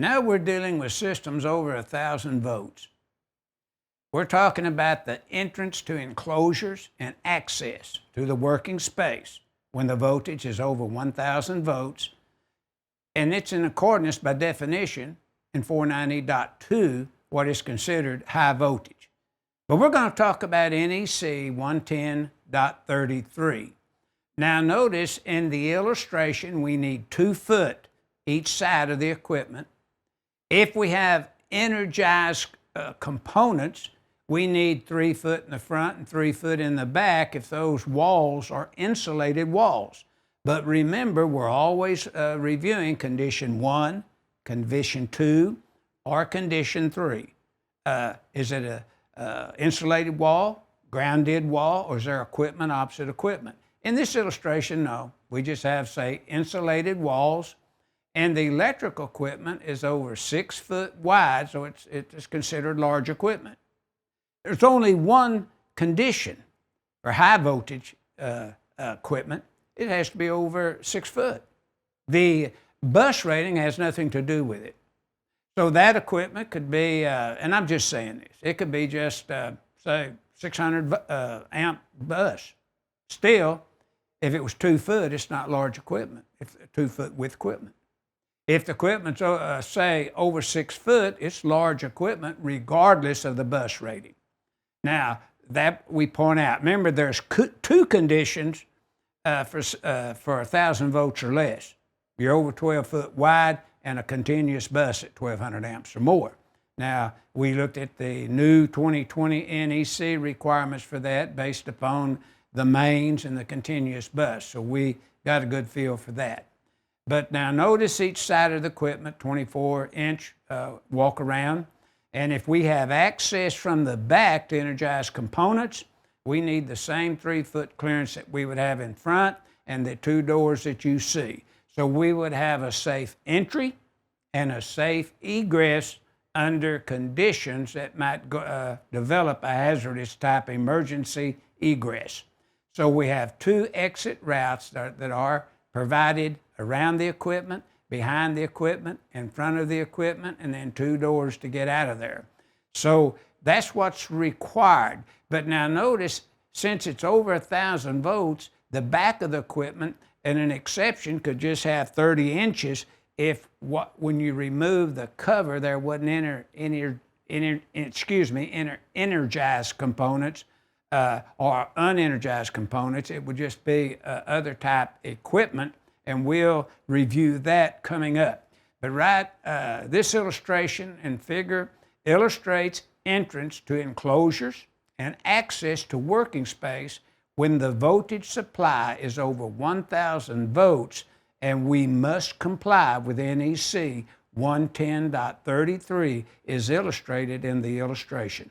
Now we're dealing with systems over 1,000 volts. We're talking about the entrance to enclosures and access to the working space when the voltage is over 1,000 volts, and it's in accordance by definition in 490.2 what is considered high voltage. But we're going to talk about NEC 110.33. Now notice in the illustration we need 2 foot each side of the equipment. If we have energized components, we need 3 foot in the front and 3 foot in the back if those walls are insulated walls. But remember, we're always reviewing condition 1, condition 2, or condition 3. Is it a insulated wall, grounded wall, or is there equipment opposite equipment? In this illustration, no. We just have, say, insulated walls, and the electrical equipment is over 6 foot wide, so it's considered large equipment. There's only one condition for high voltage equipment. It has to be over 6 foot. The bus rating has nothing to do with it. So that equipment could be, and I'm just saying this, it could be just, say, 600 amp bus. Still, if it was 2 foot, it's not large equipment, if 2 foot with equipment. If the equipment's, say, over 6 foot, it's large equipment regardless of the bus rating. Now, that we point out, remember there's 2 conditions for 1,000 volts or less. You're over 12 foot wide and a continuous bus at 1,200 amps or more. Now, we looked at the new 2020 NEC requirements for that based upon the mains and the continuous bus, so we got a good feel for that. But now notice each side of the equipment, 24-inch walk around, and if we have access from the back to energized components, we need the same 3 foot clearance that we would have in front and the 2 doors that you see. So we would have a safe entry and a safe egress under conditions that might develop a hazardous type emergency egress. So we have 2 exit routes that are provided around the equipment, behind the equipment, in front of the equipment, and then 2 doors to get out of there. So that's what's required. But now notice, since it's over 1,000 volts, the back of the equipment, and an exception, could just have 30 inches if when you remove the cover, there wasn't energized components or unenergized components. It would just be other type equipment, and we'll review that coming up. But this illustration and figure illustrates entrance to enclosures and access to working space when the voltage supply is over 1,000 volts, and we must comply with NEC 110.33 is illustrated in the illustration.